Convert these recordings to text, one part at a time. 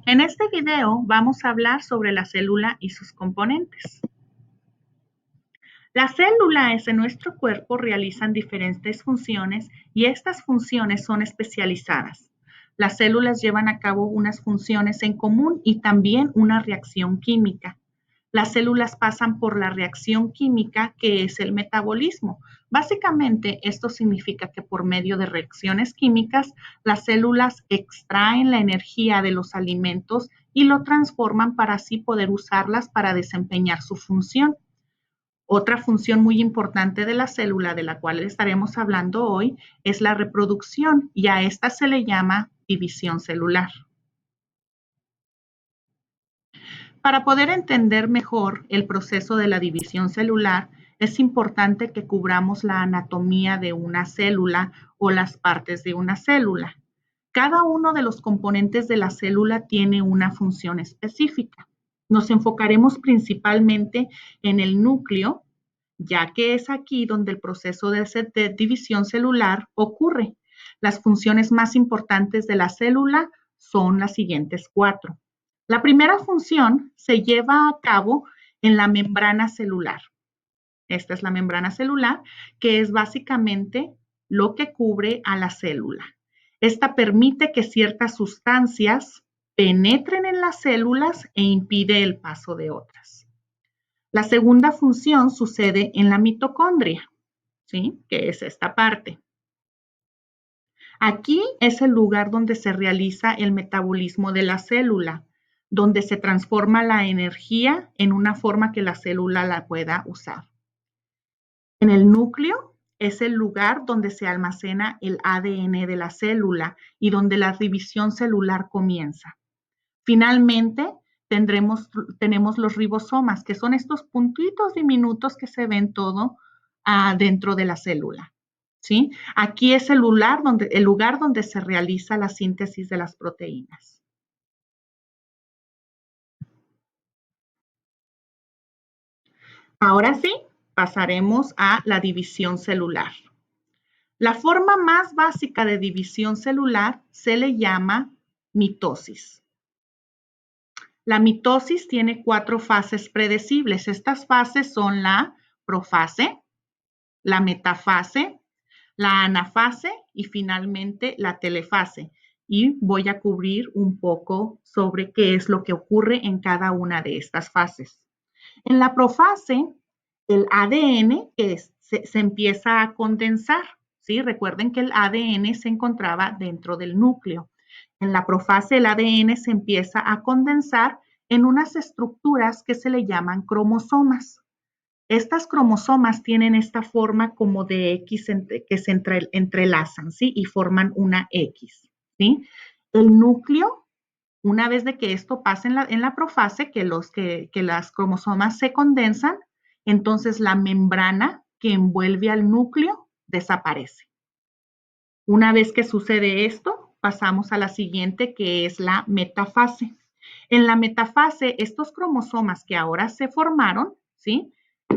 En este video vamos a hablar sobre la célula y sus componentes. Las células en nuestro cuerpo realizan diferentes funciones y estas funciones son especializadas. Las células llevan a cabo unas funciones en común y también una reacción química. Las células pasan por la reacción química, que es el metabolismo. Básicamente, esto significa que por medio de reacciones químicas, las células extraen la energía de los alimentos y lo transforman para así poder usarlas para desempeñar su función. Otra función muy importante de la célula, de la cual estaremos hablando hoy, es la reproducción, y a esta se le llama división celular. Para poder entender mejor el proceso de la división celular, es importante que cubramos la anatomía de una célula o las partes de una célula. Cada uno de los componentes de la célula tiene una función específica. Nos enfocaremos principalmente en el núcleo, ya que es aquí donde el proceso de división celular ocurre. Las funciones más importantes de la célula son las siguientes 4. La primera función se lleva a cabo en la membrana celular. Esta es la membrana celular, que es básicamente lo que cubre a la célula. Esta permite que ciertas sustancias penetren en las células e impide el paso de otras. La segunda función sucede en la mitocondria, ¿sí? Que es esta parte. Aquí es el lugar donde se realiza el metabolismo de la célula, donde se transforma la energía en una forma que la célula la pueda usar. En el núcleo es el lugar donde se almacena el ADN de la célula y donde la división celular comienza. Finalmente, tenemos los ribosomas, que son estos puntitos diminutos que se ven todo dentro de la célula, ¿sí? Aquí es el lugar donde se realiza la síntesis de las proteínas. Ahora sí, pasaremos a la división celular. La forma más básica de división celular se le llama mitosis. La mitosis tiene 4 fases predecibles. Estas fases son la profase, la metafase, la anafase y finalmente la telefase. Y voy a cubrir un poco sobre qué es lo que ocurre en cada una de estas fases. En la profase, el ADN se empieza a condensar, ¿sí? Recuerden que el ADN se encontraba dentro del núcleo. En la profase, el ADN se empieza a condensar en unas estructuras que se le llaman cromosomas. Estas cromosomas tienen esta forma como de X que se entrelazan, ¿sí? Y forman una X, ¿sí? El núcleo, una vez de que esto pasa en la profase, que las cromosomas se condensan, entonces la membrana que envuelve al núcleo desaparece. Una vez que sucede esto, pasamos a la siguiente, que es la metafase. En la metafase, estos cromosomas que ahora se formaron, ¿sí?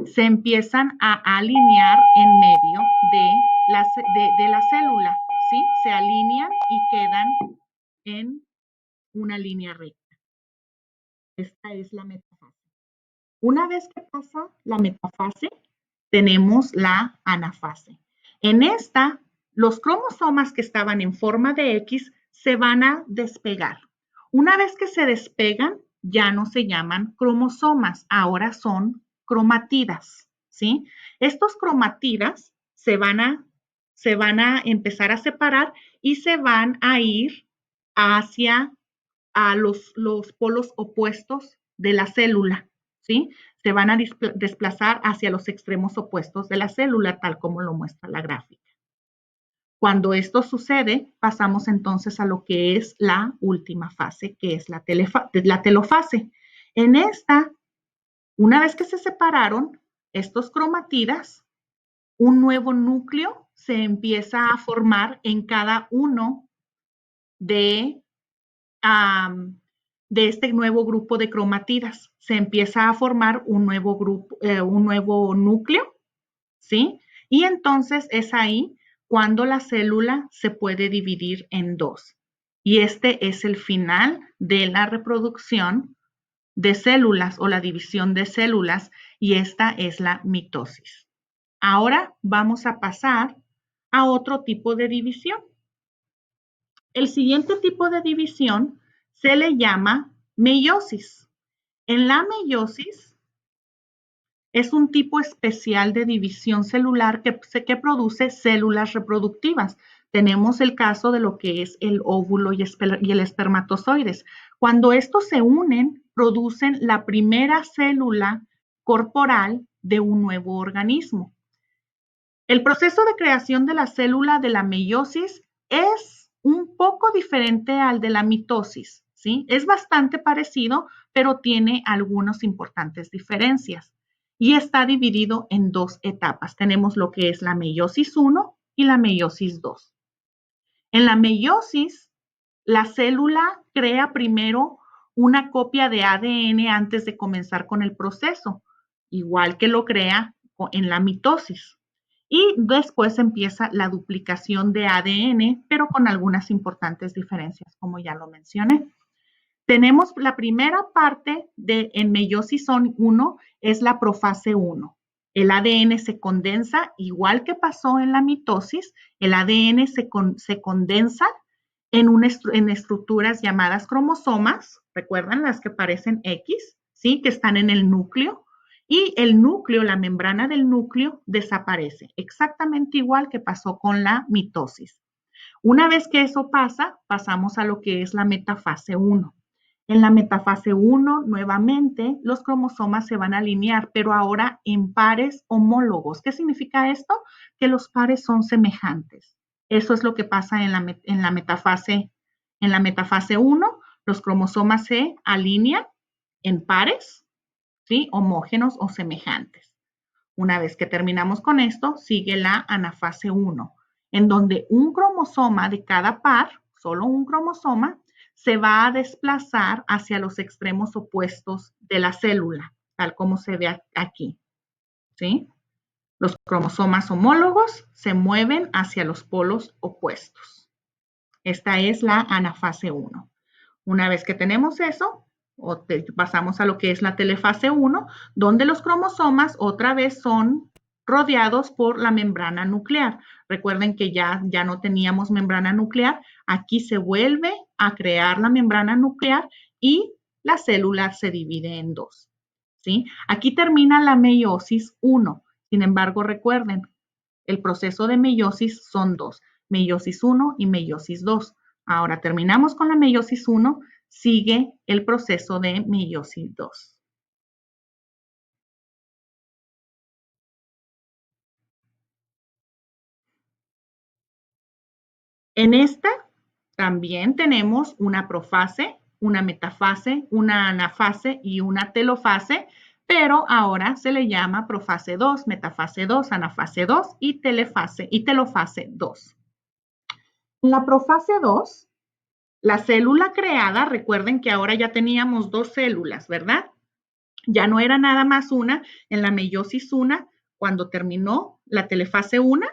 Se empiezan a alinear en medio de la célula, ¿sí? Se alinean y quedan en una línea recta. Esta es la metafase. Una vez que pasa la metafase, tenemos la anafase. En esta, los cromosomas que estaban en forma de X se van a despegar. Una vez que se despegan, ya no se llaman cromosomas, ahora son cromatidas, ¿sí? Estos cromatidas se van a empezar a separar y se van a ir hacia los polos opuestos de la célula, ¿sí? Se van a desplazar hacia los extremos opuestos de la célula, tal como lo muestra la gráfica. Cuando esto sucede, pasamos entonces a lo que es la última fase, que es la telofase. En esta, una vez que se separaron estos cromatidas, un nuevo núcleo se empieza a formar en cada uno de este nuevo grupo de cromatidas. Se empieza a formar un nuevo grupo, un nuevo núcleo, ¿sí? Y entonces es ahí cuando la célula se puede dividir en 2. y este es el final de la reproducción de células o la división de células y esta es la mitosis. Ahora vamos a pasar a otro tipo de división. El siguiente tipo de división se le llama meiosis. En la meiosis es un tipo especial de división celular que produce células reproductivas. Tenemos el caso de lo que es el óvulo y el espermatozoides. Cuando estos se unen, producen la primera célula corporal de un nuevo organismo. El proceso de creación de la célula de la meiosis es un poco diferente al de la mitosis, ¿sí? Es bastante parecido, pero tiene algunas importantes diferencias y está dividido en dos etapas. Tenemos lo que es la meiosis 1 y la meiosis 2. En la meiosis, la célula crea primero una copia de ADN antes de comenzar con el proceso, igual que lo crea en la mitosis. Y después empieza la duplicación de ADN, pero con algunas importantes diferencias, como ya lo mencioné. Tenemos la primera parte en meiosis 1, es la profase 1. El ADN se condensa, igual que pasó en la mitosis, el ADN se condensa en estructuras llamadas cromosomas, ¿recuerdan las que parecen X? ¿Sí? Que están en el núcleo. Y el núcleo, la membrana del núcleo, desaparece, exactamente igual que pasó con la mitosis. Una vez que eso pasa, pasamos a lo que es la metafase 1. En la metafase 1, nuevamente, los cromosomas se van a alinear, pero ahora en pares homólogos. ¿Qué significa esto? Que los pares son semejantes. Eso es lo que pasa en la metafase. En la metafase 1, los cromosomas se alinean en pares, ¿sí? Homógenos o semejantes. Una vez que terminamos con esto, sigue la anafase 1, en donde un cromosoma de cada par, solo un cromosoma, se va a desplazar hacia los extremos opuestos de la célula, tal como se ve aquí, ¿sí? Los cromosomas homólogos se mueven hacia los polos opuestos. Esta es la anafase 1. Una vez que tenemos eso, pasamos a lo que es la telefase 1, donde los cromosomas otra vez son rodeados por la membrana nuclear. Recuerden que ya no teníamos membrana nuclear. Aquí se vuelve a crear la membrana nuclear y la célula se divide en dos, ¿sí? Aquí termina la meiosis 1. Sin embargo, recuerden, el proceso de meiosis son dos, meiosis 1 y meiosis 2. Ahora terminamos con la meiosis 1, sigue el proceso de meiosis 2. En esta también tenemos una profase, una metafase, una anafase y una telofase, pero ahora se le llama profase 2, metafase 2, anafase 2 y telofase 2. En la profase 2, la célula creada, recuerden que ahora ya teníamos dos células, ¿verdad? Ya no era nada más una. En la meiosis 1, cuando terminó la telefase 1,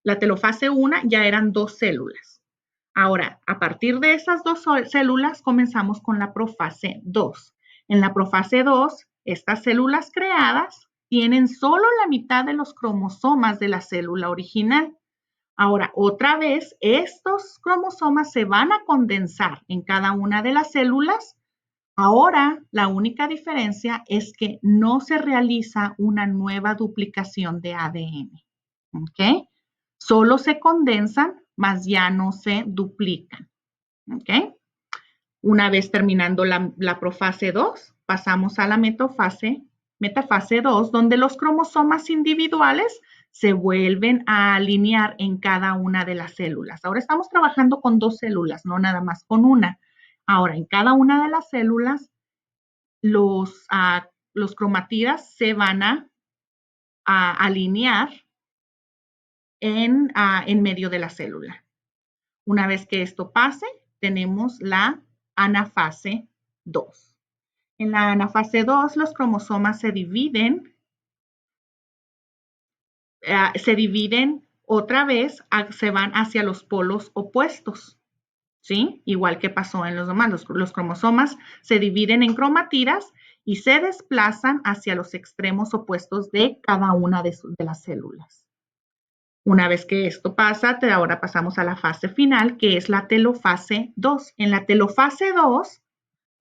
la telofase 1 ya eran dos células. Ahora, a partir de esas dos células comenzamos con la profase 2. En la profase 2, estas células creadas tienen solo la mitad de los cromosomas de la célula original. Ahora, otra vez, estos cromosomas se van a condensar en cada una de las células. Ahora, la única diferencia es que no se realiza una nueva duplicación de ADN. ¿Ok? Solo se condensan, mas ya no se duplican. ¿Ok? Una vez terminando la profase 2, pasamos a la metafase 2, donde los cromosomas individuales se vuelven a alinear en cada una de las células. Ahora estamos trabajando con dos células, no nada más con una. Ahora, en cada una de las células, los cromatidas se van a alinear en medio de la célula. Una vez que esto pase, tenemos la anafase 2. En la anafase 2, los cromosomas se dividen otra vez, se van hacia los polos opuestos. ¿sí? Igual que pasó en los demás, los cromosomas se dividen en cromatidas y se desplazan hacia los extremos opuestos de cada una de las células. Una vez que esto pasa, ahora pasamos a la fase final, que es la telofase 2. En la telofase 2,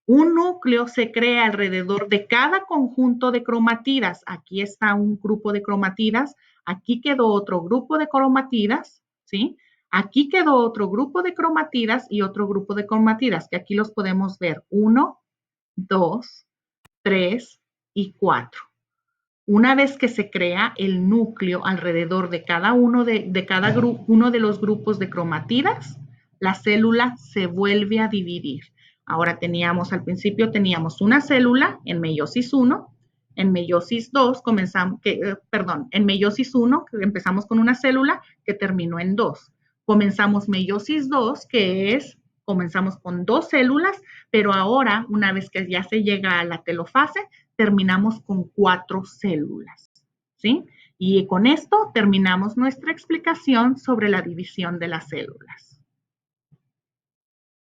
un núcleo se crea alrededor de cada conjunto de cromatidas. Aquí está un grupo de cromatidas, aquí quedó otro grupo de cromatidas, ¿sí? Aquí quedó otro grupo de cromatidas y otro grupo de cromatidas, que aquí los podemos ver. 1, 2, 3 y 4. Una vez que se crea el núcleo alrededor de cada uno uno de los grupos de cromatidas, la célula se vuelve a dividir. Ahora al principio teníamos una célula en meiosis 1, en meiosis 2 en meiosis 1 empezamos con una célula que terminó en 2. Comenzamos meiosis 2, comenzamos con 2 células, pero ahora, una vez que ya se llega a la telofase, terminamos con 4 células, ¿sí? Y con esto terminamos nuestra explicación sobre la división de las células.